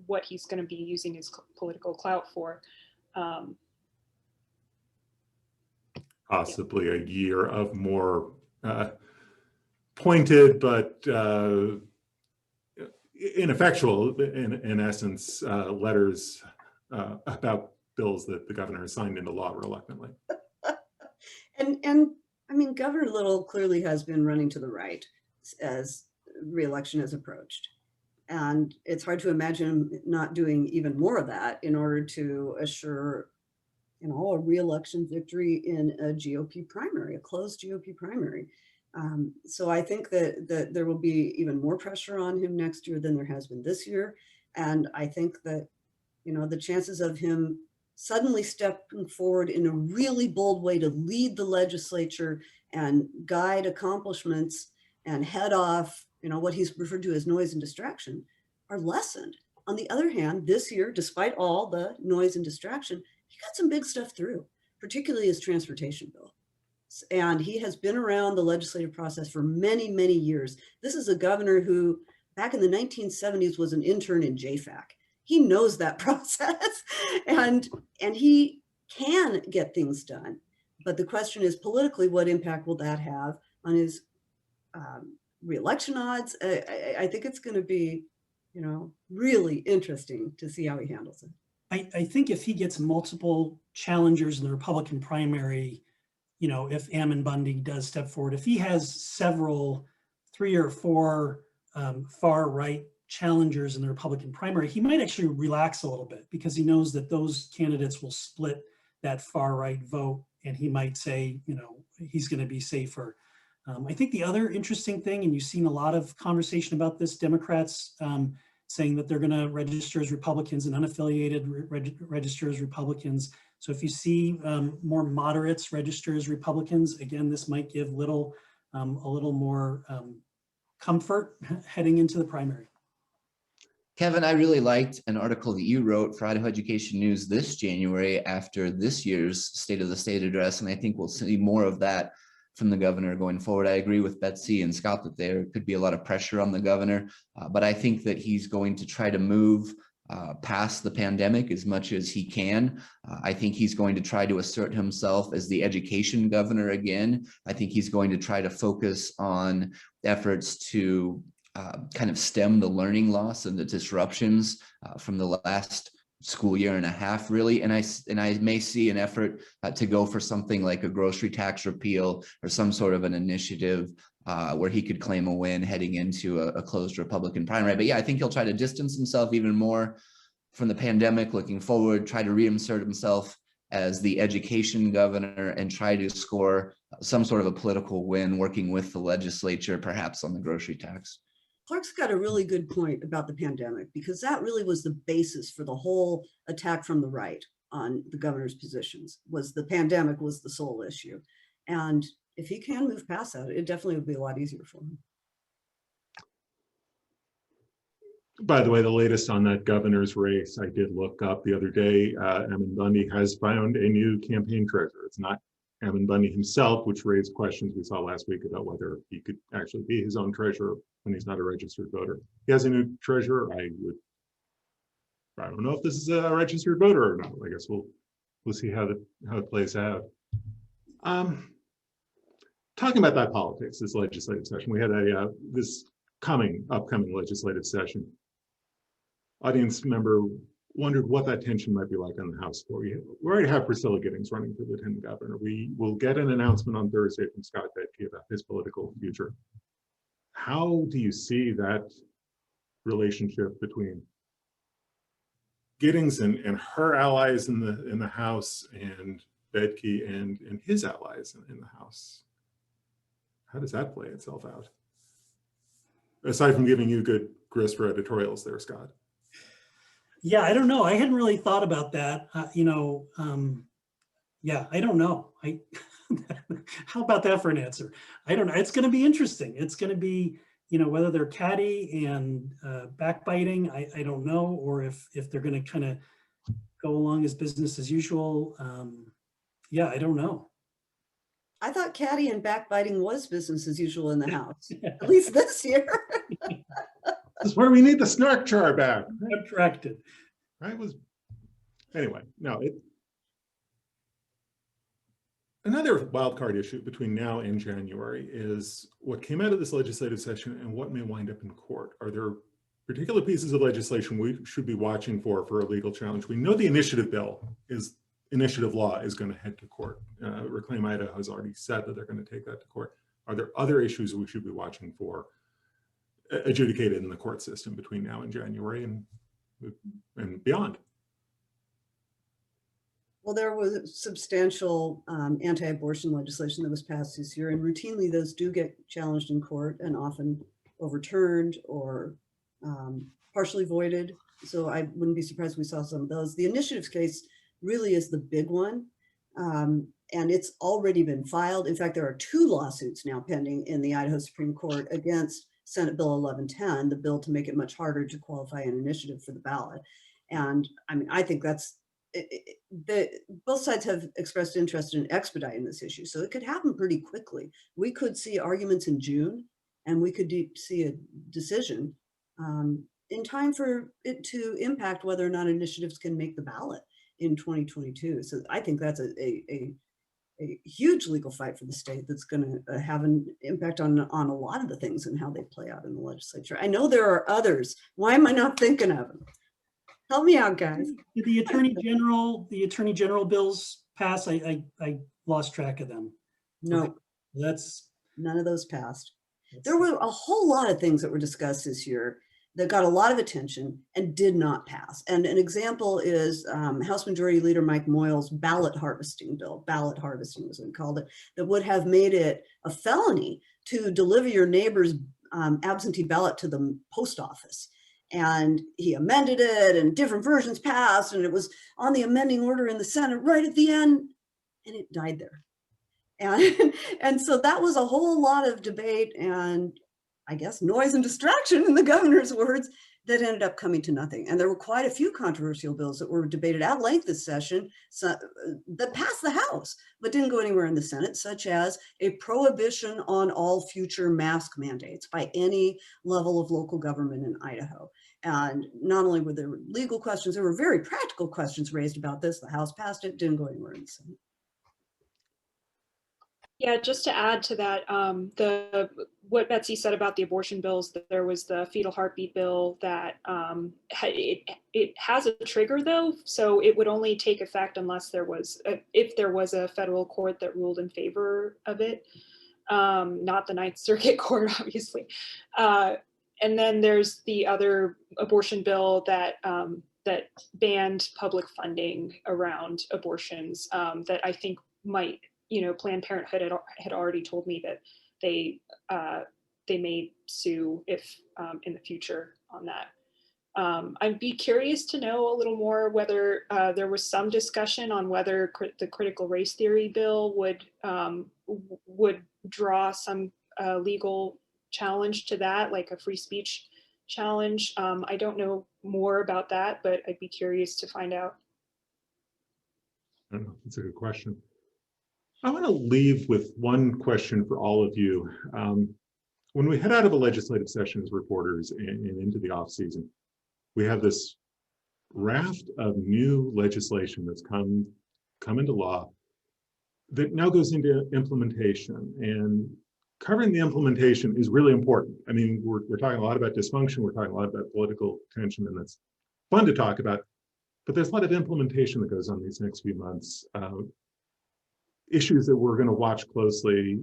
what he's going to be using his political clout for. Possibly a year of more pointed but ineffectual, in essence, letters about bills that the governor has signed into law reluctantly. And I mean, Governor Little clearly has been running to the right as re-election has approached. And it's hard to imagine him not doing even more of that in order to assure, a re-election victory in a GOP primary, a closed GOP primary. So I think that there will be even more pressure on him next year than there has been this year. And I think that, the chances of him suddenly stepping forward in a really bold way to lead the legislature and guide accomplishments and head off, what he's referred to as noise and distraction, are lessened. On the other hand, this year, despite all the noise and distraction, he got some big stuff through, particularly his transportation bill. And he has been around the legislative process for many, many years. This is a governor who back in the 1970s was an intern in JFAC. He knows that process and he can get things done. But the question is politically, what impact will that have on his re-election odds? I think it's going to be, really interesting to see how he handles it. I think if he gets multiple challengers in the Republican primary, if Ammon Bundy does step forward, if he has several 3 or 4 far right challengers in the Republican primary, he might actually relax a little bit because he knows that those candidates will split that far right vote, and he might say, he's going to be safer. I think the other interesting thing, and you've seen a lot of conversation about this, Democrats saying that they're going to register as Republicans and unaffiliated register as Republicans. So if you see more moderates register as Republicans, again, this might give a little more comfort heading into the primary. Kevin, I really liked an article that you wrote for Idaho Education News this January after this year's State of the State address, and I think we'll see more of that from the governor going forward. I agree with Betsy and Scott that there could be a lot of pressure on the governor, but I think that he's going to try to move past the pandemic as much as he can. I think he's going to try to assert himself as the education governor again. I think he's going to try to focus on efforts to kind of stem the learning loss and the disruptions from the last school year and a half, really. And I may see an effort to go for something like a grocery tax repeal or some sort of an initiative where he could claim a win heading into a closed Republican primary. But yeah, I think he'll try to distance himself even more from the pandemic, looking forward, try to reinsert himself as the education governor and try to score some sort of a political win working with the legislature, perhaps on the grocery tax. Clark's got a really good point about the pandemic, because that really was the basis for the whole attack from the right on the governor's positions. Was the pandemic was the sole issue. And if he can move past that, it definitely would be a lot easier for him. By the way, the latest on that governor's race, I did look up the other day. Ammon Bundy has found a new campaign treasurer. It's not Ammon Bundy himself, which raised questions we saw last week about whether he could actually be his own treasurer when he's not a registered voter. He has a new treasurer. I don't know if this is a registered voter or not. I guess we'll see how it plays out. Talking about that politics, this legislative session, we had this upcoming legislative session. Audience member wondered what that tension might be like on the House floor. We already have Priscilla Giddings running for lieutenant governor. We will get an announcement on Thursday from Scott Bedke about his political future. How do you see that relationship between Giddings and her allies in the House and Bedke and his allies in the House? How does that play itself out? Aside from giving you good grist for editorials there, Scott. Yeah, I don't know. I hadn't really thought about that. Yeah, I don't know. How about that for an answer? I don't know. It's going to be interesting. It's going to be, whether they're catty and backbiting, I don't know, or if they're going to kind of go along as business as usual. Yeah, I don't know. I thought catty and backbiting was business as usual in the House, at least this year. This is where we need the snark char back. I'm corrected. Right? Anyway, no. Another wild card issue between now and January is what came out of this legislative session and what may wind up in court. Are there particular pieces of legislation we should be watching for a legal challenge? We know the initiative law is going to head to court. Reclaim Idaho has already said that they're going to take that to court. Are there other issues we should be watching for adjudicated in the court system between now and January and beyond? Well, there was substantial anti-abortion legislation that was passed this year, and routinely those do get challenged in court and often overturned or partially voided. So I wouldn't be surprised if we saw some of those. The initiatives case really is the big one, and it's already been filed. In fact, there are 2 lawsuits now pending in the Idaho Supreme Court against Senate Bill 1110, the bill to make it much harder to qualify an initiative for the ballot. And I mean, I think that's both sides have expressed interest in expediting this issue, so it could happen pretty quickly. We could see arguments in June, and we could see a decision in time for it to impact whether or not initiatives can make the ballot in 2022. So I think that's a huge legal fight for the state that's going to have an impact on a lot of the things and how they play out in the legislature. I know there are others. Why am I not thinking of them? Help me out, guys. Did the attorney general bills pass? I lost track of them. No, Okay. That's none of those passed. There were a whole lot of things that were discussed this year that got a lot of attention and did not pass. And an example is House Majority Leader Mike Moyle's ballot harvesting bill. Ballot harvesting was what we called it, that would have made it a felony to deliver your neighbor's absentee ballot to the post office. And he amended it and different versions passed, and it was on the amending order in the Senate right at the end, and it died there. And so that was a whole lot of debate and I guess noise and distraction, in the governor's words, that ended up coming to nothing. And there were quite a few controversial bills that were debated at length this session that passed the House, but didn't go anywhere in the Senate, such as a prohibition on all future mask mandates by any level of local government in Idaho. And not only were there legal questions, there were very practical questions raised about this. The House passed it, didn't go anywhere in the Senate. Yeah, just to add to that, what Betsy said about the abortion bills, that there was the fetal heartbeat bill that it has a trigger though, so it would only take effect unless if there was a federal court that ruled in favor of it, not the Ninth Circuit Court, obviously. And then there's the other abortion bill that that banned public funding around abortions, that I think might, Planned Parenthood had already told me that they may sue if in the future on that. I'd be curious to know a little more whether there was some discussion on whether the critical race theory bill would draw some legal challenge to that, like a free speech challenge. I don't know more about that, but I'd be curious to find out. I don't know. That's a good question. I want to leave with one question for all of you. When we head out of a legislative session as reporters and into the off season, we have this raft of new legislation that's come into law that now goes into implementation, and covering the implementation is really important. I mean, we're talking a lot about dysfunction, we're talking a lot about political tension, and that's fun to talk about, but there's a lot of implementation that goes on these next few months. Issues that we're going to watch closely,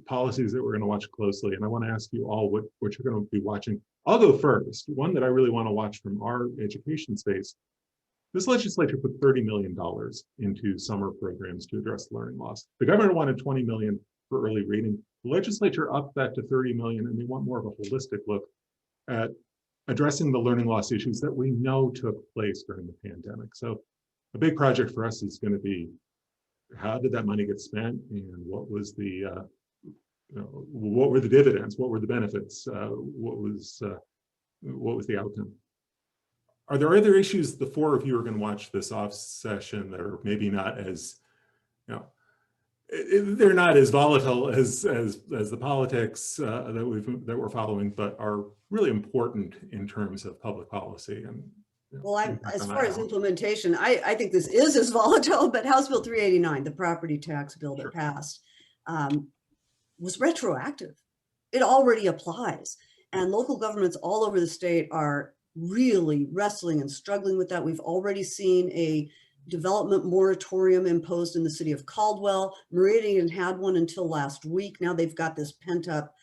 policies that we're going to watch closely, and I want to ask you all what you're going to be watching. I'll go first. One that I really want to watch from our education space. This legislature put $30 million into summer programs to address learning loss. The governor wanted $20 million for early reading. The legislature upped that to $30 million, and they want more of a holistic look at addressing the learning loss issues that we know took place during the pandemic. So a big project for us is going to be, how did that money get spent, and what was the what were the dividends, what were the benefits, what was the outcome? Are there other issues the four of you are going to watch this off session that are maybe not as, they're not as volatile as the politics that we're following, but are really important in terms of public policy? And well, as far as implementation, I think this is as volatile, but House Bill 389, the property tax bill that passed, was retroactive. It already applies. And local governments all over the state are really wrestling and struggling with that. We've already seen a development moratorium imposed in the city of Caldwell. Meridian had one until last week. Now they've got this pent up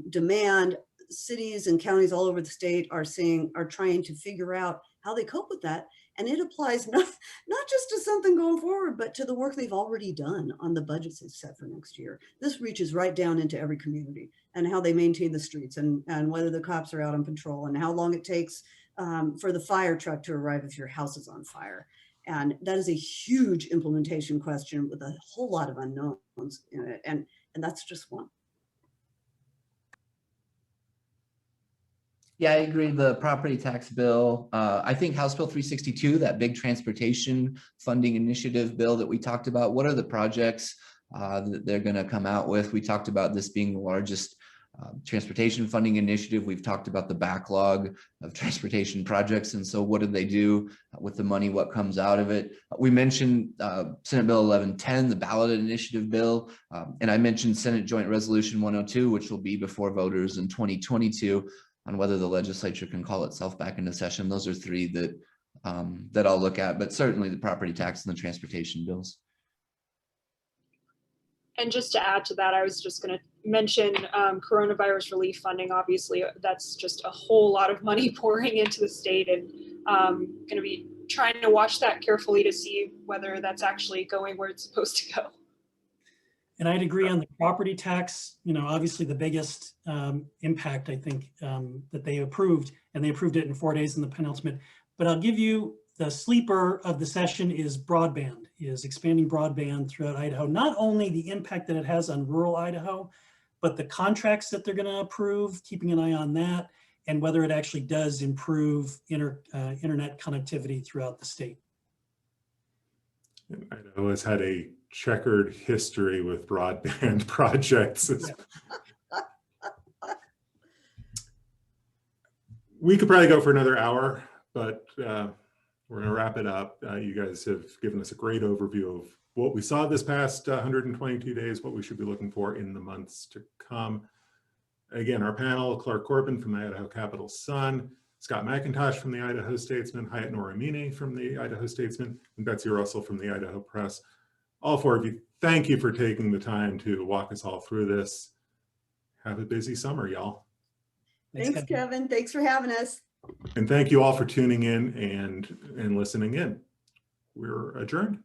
demand. Cities and counties all over the state are trying to figure out how they cope with that. And it applies not just to something going forward, but to the work they've already done on the budgets they've set for next year. This reaches right down into every community and how they maintain the streets, and whether the cops are out on patrol, and how long it takes for the fire truck to arrive if your house is on fire. And that is a huge implementation question with a whole lot of unknowns in it. And that's just one. Yeah, I agree. The property tax bill, I think House Bill 362, that big transportation funding initiative bill that we talked about, what are the projects that they're going to come out with? We talked about this being the largest transportation funding initiative. We've talked about the backlog of transportation projects. And so what do they do with the money? What comes out of it? We mentioned Senate Bill 1110, the ballot initiative bill. And I mentioned Senate Joint Resolution 102, which will be before voters in 2022. On whether the legislature can call itself back into session. Those are three that that I'll look at, but certainly the property tax and the transportation bills. And just to add to that, I was just going to mention coronavirus relief funding. Obviously, that's just a whole lot of money pouring into the state, and going to be trying to watch that carefully to see whether that's actually going where it's supposed to go. And I'd agree on the property tax, obviously the biggest impact, I think, that they approved, and they approved it in 4 days in the penultimate. But I'll give you the sleeper of the session is broadband, is expanding broadband throughout Idaho. Not only the impact that it has on rural Idaho, but the contracts that they're going to approve, keeping an eye on that, and whether it actually does improve internet connectivity throughout the state. Idaho has had a checkered history with broadband projects. We could probably go for another hour, but we're going to wrap it up. You guys have given us a great overview of what we saw this past 122 days, what we should be looking for in the months to come. Again, our panel, Clark Corbin from the Idaho Capital Sun, Scott McIntosh from the Idaho Statesman, Hayat Noramini from the Idaho Statesman, and Betsy Russell from the Idaho Press. All four of you, thank you for taking the time to walk us all through this. Have a busy summer, y'all. Thanks, Kevin. Thanks for having us. And thank you all for tuning in and listening in. We're adjourned.